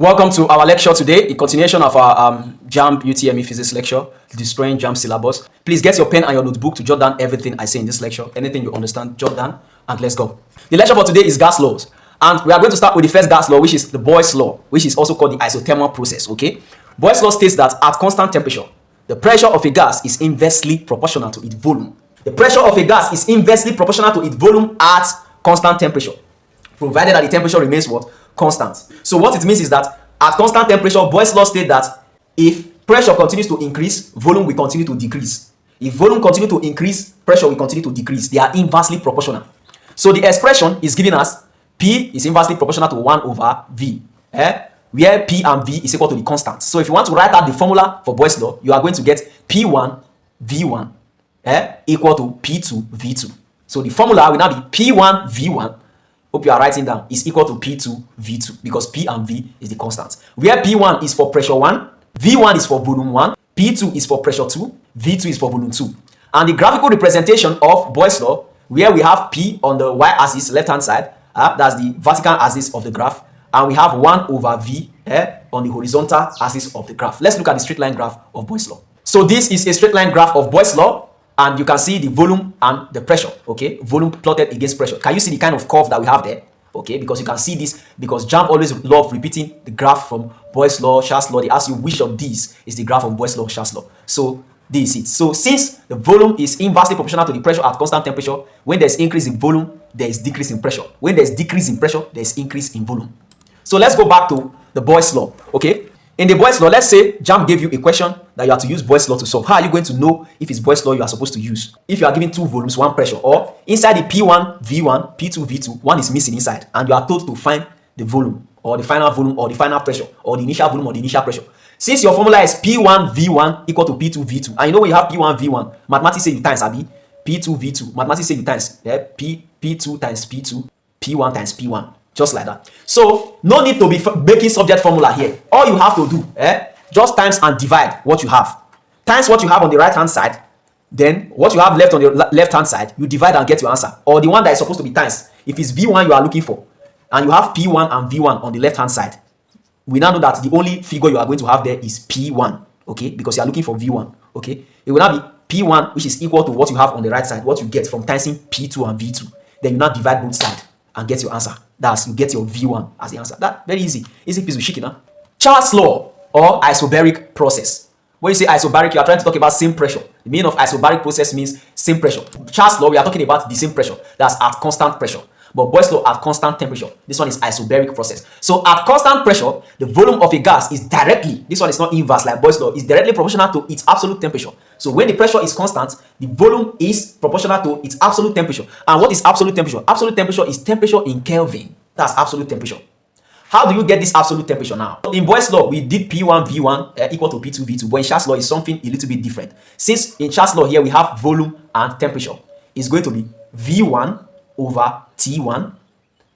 Welcome to our lecture today, in continuation of our Jamb UTME physics lecture, destroying Jamb syllabus. Please get your pen and your notebook to jot down everything I say in this lecture. Anything you understand, jot down, and let's go. The lecture for today is gas laws, and we are going to start with the first gas law, which is the Boyle's law, which is also called the isothermal process. Okay, Boyle's law states that at constant temperature, the pressure of a gas is inversely proportional to its volume. The pressure of a gas is inversely proportional to its volume at constant temperature, provided that the temperature remains what? Constant. So what it means is that at constant temperature, Boyle's law states that if pressure continues to increase, volume will continue to decrease. If volume continues to increase, pressure will continue to decrease. They are inversely proportional. So the expression is giving us P is inversely proportional to 1 over V, where P and V is equal to the constant. So if you want to write out the formula for Boyle's law, you are going to get P1 V1 equal to P2 V2. So the formula will now be P1 V1, hope you are writing down, is equal to P2 V2 because P and V is the constant. Where P1 is for pressure 1, V1 is for volume 1, P2 is for pressure 2, V2 is for volume 2. And the graphical representation of Boyle's law, where we have P on the y-axis, left-hand side, that's the vertical axis of the graph, and we have 1 over V on the horizontal axis of the graph. Let's look at the straight line graph of Boyle's law. So this is a straight line graph of Boyle's law, and you can see the volume and the pressure, okay? Volume plotted against pressure. Can you see the kind of curve that we have there? Okay, because you can see this, because Jamb always love repeating the graph from Boyle's law, Charles' law. They ask you which of these is the graph of Boyle's law, Charles' law. So this is it. So since the volume is inversely proportional to the pressure at constant temperature, when there's increase in volume, there is decrease in pressure. When there's decrease in pressure, there's increase in volume. So let's go back to the Boyle's law, okay? In the Boyle's law, let's say Jamb gave you a question that you have to use Boyle's law to solve. How are you going to know if it's Boyle's law you are supposed to use? If you are given two volumes, one pressure, or inside the P1, V1, P2, V2, one is missing inside, and you are told to find the volume, or the final volume, or the final pressure, or the initial volume, or the initial pressure. Since your formula is P1, V1 equal to P2, V2, and you know when you have P1, V1, mathematics say you times, Abi, P2, V2, mathematics say you times, P2 times P2, P1 times P1. Just like that. So no need to be making subject formula here. All you have to do, just times and divide what you have. Times what you have on the right hand side, then what you have left on your left hand side, you divide and get your answer. Or the one that is supposed to be times. If it's V1 you are looking for, and you have P1 and V1 on the left hand side, we now know that the only figure you are going to have there is P1, okay? Because you are looking for V1, okay? It will now be P1, which is equal to what you have on the right side, what you get from timesing P2 and V2. Then you now divide both sides and get your answer. That's you get your V1 as the answer. That very easy. Easy piece of chicken, huh? Charles' law or isobaric process. When you say isobaric, you are trying to talk about same pressure. The meaning of isobaric process means same pressure. Charles' law, we are talking about the same pressure. That's at constant pressure. But Boyle's law at constant temperature. This one is isobaric process. So at constant pressure, the volume of a gas is directly, this one is not inverse like Boyle's law, is directly proportional to its absolute temperature. So when the pressure is constant, the volume is proportional to its absolute temperature. And what is absolute temperature? Absolute temperature is temperature in Kelvin. That's absolute temperature. How do you get this absolute temperature now? In Boyle's law, we did P1 V1 equal to P2 V2, but in Charles' law is something a little bit different. Since in Charles' law here we have volume and temperature, it's going to be V1 over T1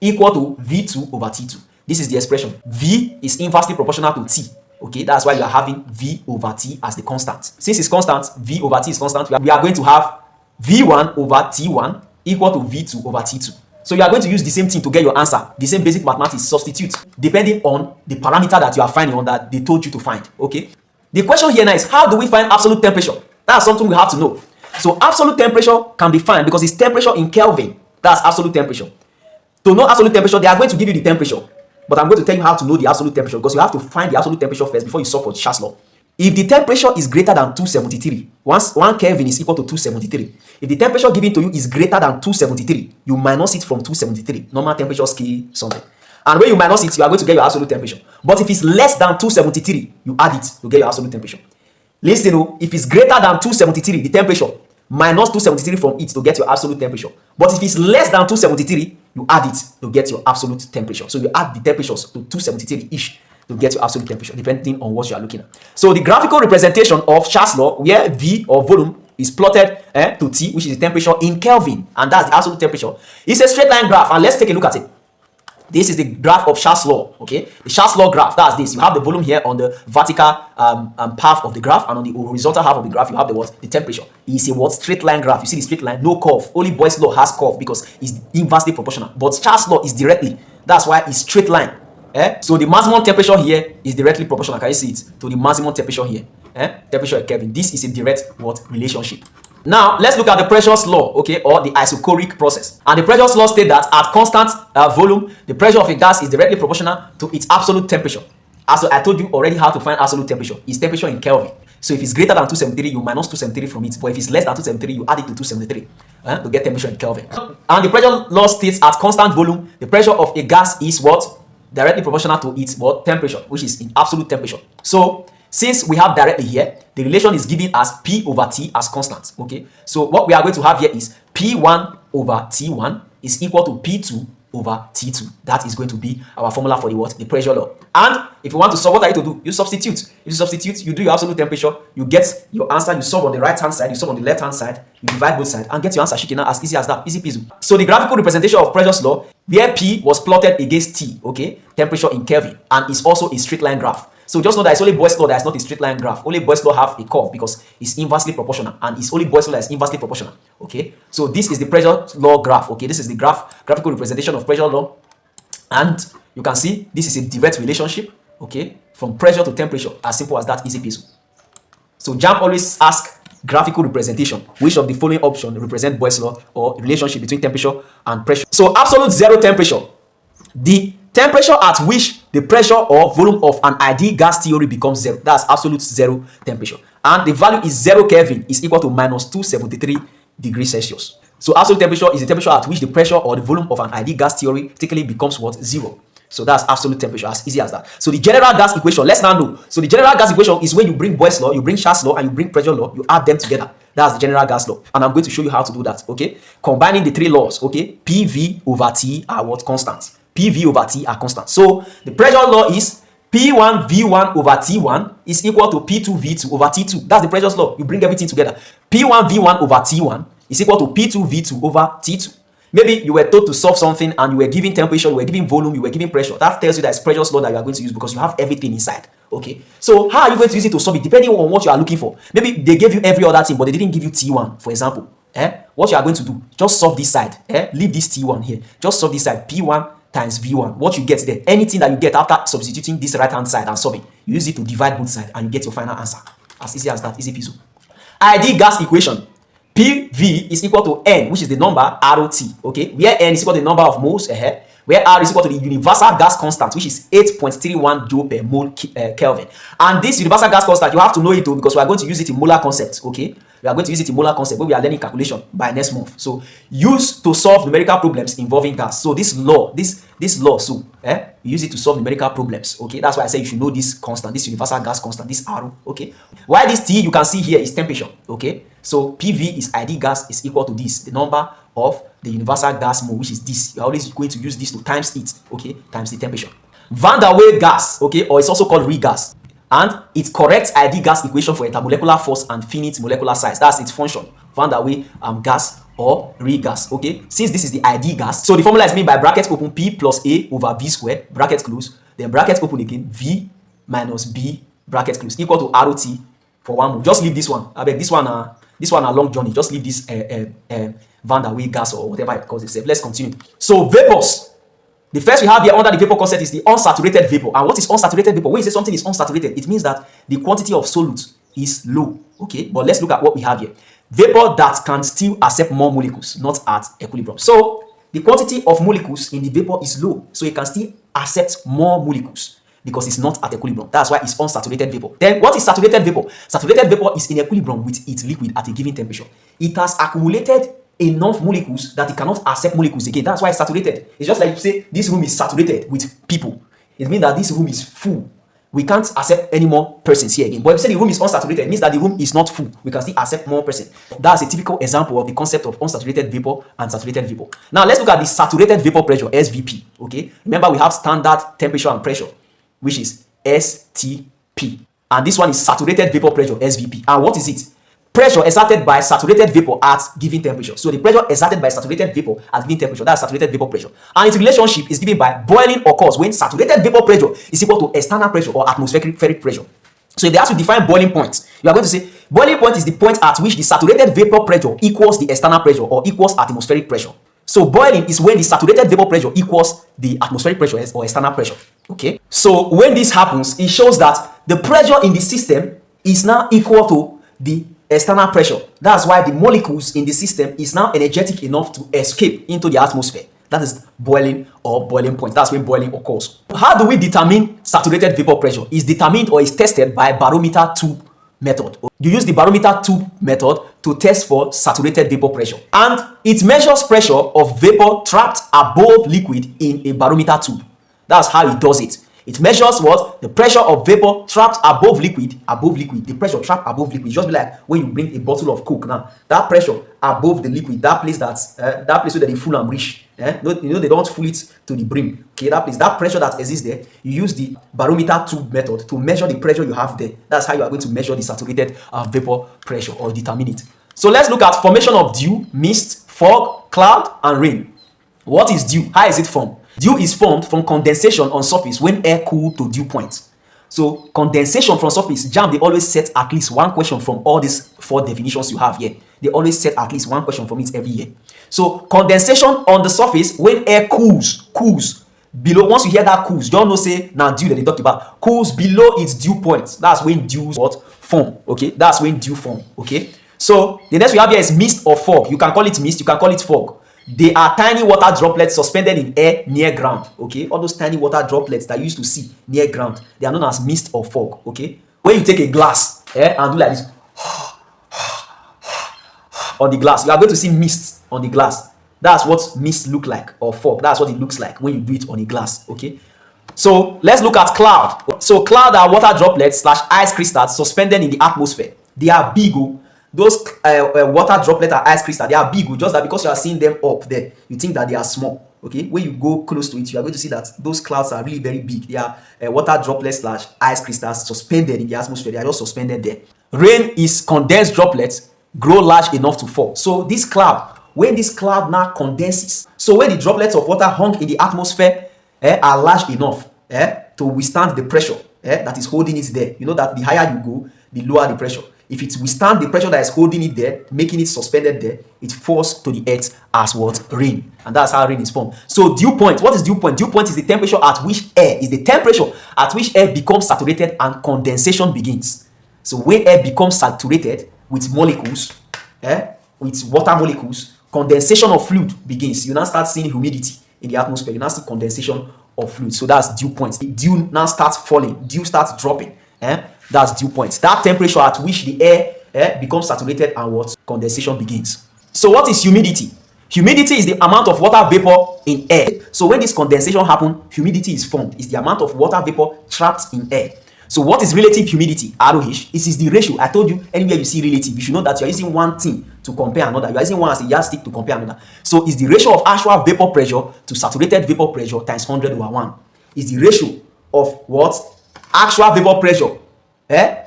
equal to V2 over T2. This is the expression. V is inversely proportional to T. Okay, that's why you are having V over T as the constant. Since it's constant, V over T is constant, we are going to have V1 over T1 equal to V2 over T2. So you are going to use the same thing to get your answer. The same basic mathematics, substitute, depending on the parameter that you are finding on that they told you to find. Okay. The question here now is, how do we find absolute temperature? That's something we have to know. So absolute temperature can be found because it's temperature in Kelvin. That's absolute temperature. To know absolute temperature, they are going to give you the temperature. But I'm going to tell you how to know the absolute temperature because you have to find the absolute temperature first before you solve for Charles' law. If the temperature is greater than 273, 1 Kelvin is equal to 273. If the temperature given to you is greater than 273, you minus it from 273. Normal temperature scale something. And when you minus it, you are going to get your absolute temperature. But if it's less than 273, you add it to get your absolute temperature. Listen, if it's greater than 273, the temperature, minus 273 from it to get your absolute temperature. But if it's less than 273, you add it to get your absolute temperature. So you add the temperatures to 273 each to get your absolute temperature, depending on what you are looking at. So the graphical representation of Charles' law, where V or volume is plotted to T, which is the temperature in Kelvin, and that's the absolute temperature. It's a straight line graph, and let's take a look at it. This is the graph of Charles' law, okay? The Charles' law graph, that's this. You have the volume here on the vertical path of the graph, and on the horizontal half of the graph, you have the what? The temperature. It's a what? Straight line graph. You see the straight line, no curve. Only Boyle's law has curve because it's inversely proportional. But Charles' law is directly. That's why it's straight line. So the maximum temperature here is directly proportional. Can you see it? To the maximum temperature here. Temperature in Kelvin. This is a direct relationship. Now let's look at the Pressure's law, okay, or the isochoric process. And the Pressure's law states that at constant volume, the pressure of a gas is directly proportional to its absolute temperature. As I told you already how to find absolute temperature. It's temperature in Kelvin. So if it's greater than 273, you minus 273 from it. But if it's less than 273, you add it to 273 to get temperature in Kelvin. And the pressure law states at constant volume, the pressure of a gas is what? Directly proportional to its temperature, which is in absolute temperature. So since we have directly here, the relation is given as P over T as constant. Okay. So what we are going to have here is P1 over T1 is equal to P2 over T2. That is going to be our formula for the pressure law. And if you want to solve, what are you to do? You substitute. If you substitute, you do your absolute temperature, you get your answer, you solve on the right hand side, you solve on the left hand side, you divide both sides and get your answer shikina as easy as that. Easy peasy. So the graphical representation of Pressure's law, where P was plotted against T, okay, temperature in Kelvin, and is also a straight line graph. So just know that it's only Boyle's law that is not a straight line graph. Only Boyle's law have a curve because it's inversely proportional, and it's only Boyle's law that is inversely proportional. Okay, so this is the pressure law graph. Okay, this is the graphical representation of pressure law, and you can see this is a direct relationship. Okay, from pressure to temperature, as simple as that, easy peasy. So Jamb always asks graphical representation. Which of the following options represent Boyle's law or relationship between temperature and pressure? So absolute zero temperature, the temperature at which the pressure or volume of an ideal gas theory becomes zero. That's absolute zero temperature. And the value is 0 Kelvin is equal to minus 273 degrees Celsius. So absolute temperature is the temperature at which the pressure or the volume of an ideal gas theory typically becomes what? Zero. So that's absolute temperature, as easy as that. So the general gas equation, let's now know. So the general gas equation is when you bring Boyle's law, you bring Charles' law, and you bring pressure law, you add them together. That's the general gas law. And I'm going to show you how to do that, okay? Combining the three laws, okay? PV over T are what? Constant. PV over T are constant. So the pressure law is P1 V1 over T1 is equal to P2 V2 over T2. That's the pressure's law. You bring everything together. P1 V1 over T1 is equal to P2 V2 over T2. Maybe you were told to solve something and you were given temperature, you were given volume, you were given pressure. That tells you that it's pressure's law that you are going to use because you have everything inside. Okay. So how are you going to use it to solve it? Depending on what you are looking for. Maybe they gave you every other thing, but they didn't give you T1, for example. What you are going to do, just solve this side. Leave this T1 here. Just solve this side. P1 times V1. What you get there, anything that you get after substituting this right hand side and solving, you use it to divide both sides and you get your final answer. As easy as that. Easy peasy. Ideal gas equation. PV is equal to N, which is the number ROT. Okay, where N is equal to the number of moles, where R is equal to the universal gas constant, which is 8.31 joule per mole Kelvin. And this universal gas constant, you have to know it too, because we are going to use it in molar concept. Okay, we are going to use it in molar concept when we are learning calculation by next month. So use to solve numerical problems involving gas. So this law, this law, so use it to solve numerical problems. Okay, that's why I say you should know this constant, this universal gas constant, this R. Okay, why this T you can see here is temperature. Okay, so PV is ideal gas is equal to this, the number of the universal gas mole, which is this. You're always going to use this to times it, okay, times the temperature. Van der Waals gas, okay, or it's also called regas, and its correct ideal gas equation for intermolecular force and finite molecular size. That's its function. Van der Waals gas or regas. Okay, since this is the ideal gas, so the formula is made by bracket open P plus A over V squared, bracket close, then bracket open again, V minus B, bracket close, equal to ROT for one mole. Just leave this one. I beg, this one a long journey. Just leave this Van der Waals gas or whatever it calls itself. Let's continue. So vapors. The first we have here under the vapor concept is the unsaturated vapor. And what is unsaturated vapor? When you say something is unsaturated, it means that the quantity of solute is low. Okay, but let's look at what we have here. Vapor that can still accept more molecules, not at equilibrium. So the quantity of molecules in the vapor is low, so it can still accept more molecules because it's not at equilibrium. That's why it's unsaturated vapor. Then what is saturated vapor? Saturated vapor is in equilibrium with its liquid at a given temperature. It has accumulated enough molecules that it cannot accept molecules again. That's why it's saturated. It's just like you say this room is saturated with people. It means that this room is full. We can't accept any more persons here again. But if you say the room is unsaturated, it means that the room is not full. We can still accept more persons. That's a typical example of the concept of unsaturated vapor and saturated vapor. Now let's look at the saturated vapor pressure, SVP. Okay, remember we have standard temperature and pressure, which is STP, and this one is saturated vapor pressure, SVP. And what is it? Pressure exerted by saturated vapor at given temperature. So the pressure exerted by saturated vapor at given temperature, that's saturated vapor pressure. And its relationship is given by boiling occurs when saturated vapor pressure is equal to external pressure or atmospheric pressure. So if they ask you to define boiling point, you are going to say boiling point is the point at which the saturated vapor pressure equals the external pressure or equals atmospheric pressure. So boiling is when the saturated vapor pressure equals the atmospheric pressure or external pressure. Okay. So when this happens, it shows that the pressure in the system is now equal to the external pressure. That's why the molecules in the system is now energetic enough to escape into the atmosphere. That is boiling or boiling point. That's when boiling occurs. How do we determine saturated vapor pressure? It's determined or is tested by barometer tube method. You use the barometer tube method to test for saturated vapor pressure, and it measures pressure of vapor trapped above liquid in a barometer tube. That's how it does it. It measures what? The pressure of vapor trapped above liquid, the pressure trapped above liquid. Just be like when you bring a bottle of Coke now, that pressure above the liquid, that place that place where they full and reach. You know, they don't full it to the brim. Okay, that place, that pressure that exists there, you use the barometer tube method to measure the pressure you have there. That's how you are going to measure the saturated vapor pressure or determine it. So let's look at formation of dew, mist, fog, cloud, and rain. What is dew? How is it formed? Dew is formed from condensation on surface when air cooled to dew point. So condensation from surface, Jamb, they always set at least one question from all these 4 definitions you have here. They always set at least one question from it every year. So condensation on the surface when air cools below. Once you hear that cools, don't know say now dew that they talked about cools below its dew point. That's when dew what form. Okay, that's when dew form. Okay. So the next we have here is mist or fog. You can call it mist, you can call it fog. They are tiny water droplets suspended in air near ground. Okay, all those tiny water droplets that you used to see near ground, they are known as mist or fog. Okay, when you take a glass and do like this on the glass, you are going to see mist on the glass. That's what mist look like, or fog. That's what it looks like when you do it on a glass. Okay, so let's look at cloud. So cloud are water droplets / ice crystals suspended in the atmosphere. They are big. Those water droplet or ice crystal, they are big. Just that because you are seeing them up there, you think that they are small. Okay, when you go close to it, you are going to see that those clouds are really very big. They are water droplets / ice crystals suspended in the atmosphere. They are just suspended there. Rain is condensed droplets grow large enough to fall. So this cloud, when this cloud now condenses, so when the droplets of water hung in the atmosphere are large enough to withstand the pressure that is holding it there. You know that the higher you go, the lower the pressure. If it withstand the pressure that is holding it there, making it suspended there, it falls to the earth as what? Rain. And that's how rain is formed. So dew point, what is dew point? Dew point is the temperature at which air becomes saturated and condensation begins. So when air becomes saturated with molecules, with water molecules, condensation of fluid begins. You now start seeing humidity in the atmosphere. You now see condensation of fluid. So that's dew point. Dew now starts falling. Dew starts dropping. That's dew point. That temperature at which the air becomes saturated and what? Condensation begins. So what is humidity? Humidity is the amount of water vapor in air. So when this condensation happens, humidity is formed. It's the amount of water vapor trapped in air. So what is relative humidity? ROH. It is the ratio. I told you, anywhere you see relative, you should know that you are using one thing to compare another. You are using one as a yardstick to compare another. So it's the ratio of actual vapor pressure to saturated vapor pressure times 100 over 1. It's the ratio of what? Actual vapor pressure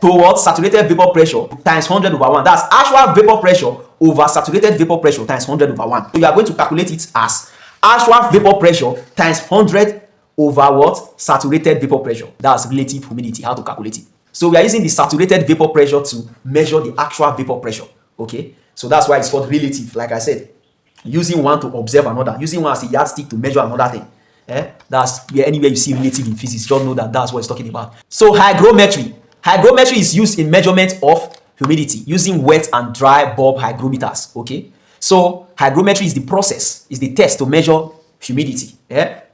towards saturated vapor pressure times 100 over 1. That's actual vapor pressure over saturated vapor pressure times 100 over 1. So you are going to calculate it as actual vapor pressure times 100 over what? Saturated vapor pressure. That's relative humidity. How to calculate it? So we are using the saturated vapor pressure to measure the actual vapor pressure. Okay, so that's why it's called relative. Like I said, using one to observe another, using one as a yardstick to measure another thing. That's where anywhere you see relative in physics, just know that that's what it's talking about. So hygrometry. Hygrometry is used in measurement of humidity using wet and dry bulb hygrometers. Okay, so hygrometry is the process, is the test to measure humidity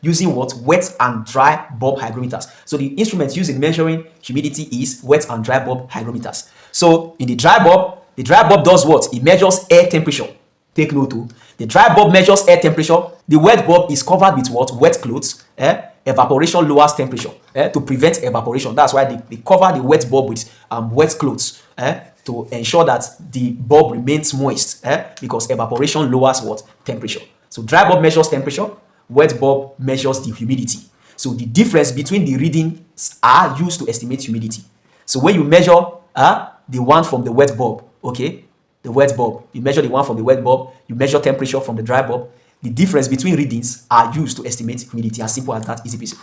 using what? Wet and dry bulb hygrometers. So the instrument used in measuring humidity is wet and dry bulb hygrometers. So in the dry bulb does what? It measures air temperature. Take note too. The dry bulb measures air temperature. The wet bulb is covered with what? Wet clothes. Evaporation lowers temperature to prevent evaporation. That's why they cover the wet bulb with wet clothes to ensure that the bulb remains moist because evaporation lowers what? Temperature. So dry bulb measures temperature, wet bulb measures the humidity. So the difference between the readings are used to estimate humidity. So when you measure the one from the wet bulb, okay, the wet bulb, you measure the one from the wet bulb, you measure temperature from the dry bulb, the difference between readings are used to estimate humidity. As simple as that, easy peasy.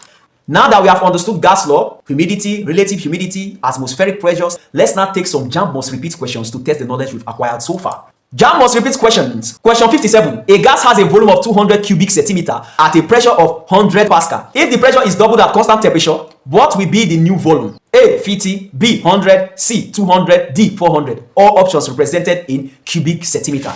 Now that we have understood gas law, humidity, relative humidity, atmospheric pressures, let's now take some Jamb must repeat questions to test the knowledge we've acquired so far. Jamb must repeat questions. Question 57. A gas has a volume of 200 cubic centimeter at a pressure of 100 Pascal. If the pressure is doubled at constant temperature, what will be the new volume? A. 50, B. 100, C. 200, D. 400. All options represented in cubic centimeter.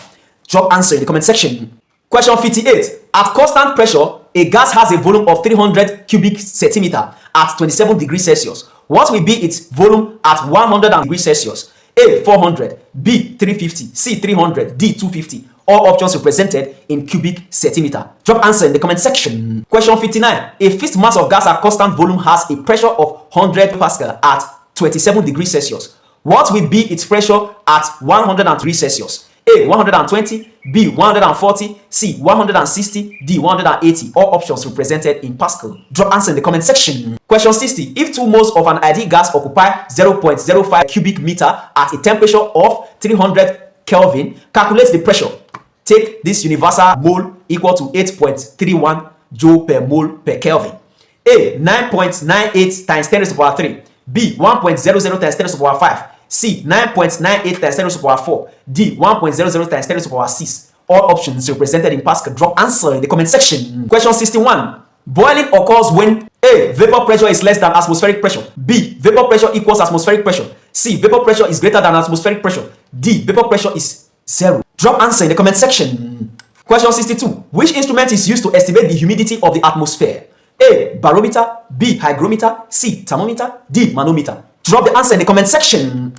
Drop answer in the comment section. Question 58. At constant pressure, a gas has a volume of 300 cubic centimeter at 27 degrees Celsius. What will be its volume at 100 degrees Celsius? A. 400, B. 350, C. 300, D. 250. All options represented in cubic centimeter. Drop answer in the comment section. Question 59. A fixed mass of gas at constant volume has a pressure of 100 Pascal at 27 degrees Celsius. What will be its pressure at 100 degrees Celsius? A. 120, B. 140, C. 160, D. 180. All options represented in Pascal. Drop answer in the comment section. Question 60. If 2 moles of an ideal gas occupy 0.05 cubic meter at a temperature of 300 Kelvin, calculate the pressure. Take this universal mole equal to 8.31 joule per mole per Kelvin. A. 9.98 times 10 raised to the power 3. B. 1.00 times 10 raised to the power 5. C. 9.98 times 10 raised to the power 4. D. 1.00 times 10 raised to the power 6. All options represented in Pascal. Drop answer in the comment section. Question 61. Boiling occurs when A. Vapor pressure is less than atmospheric pressure. B. Vapor pressure equals atmospheric pressure. C. Vapor pressure is greater than atmospheric pressure. D. Vapor pressure is 0. Drop answer in the comment section. Question 62. Which instrument is used to estimate the humidity of the atmosphere? A. Barometer. B. Hygrometer. C. Thermometer. D. Manometer. Drop the answer in the comment section.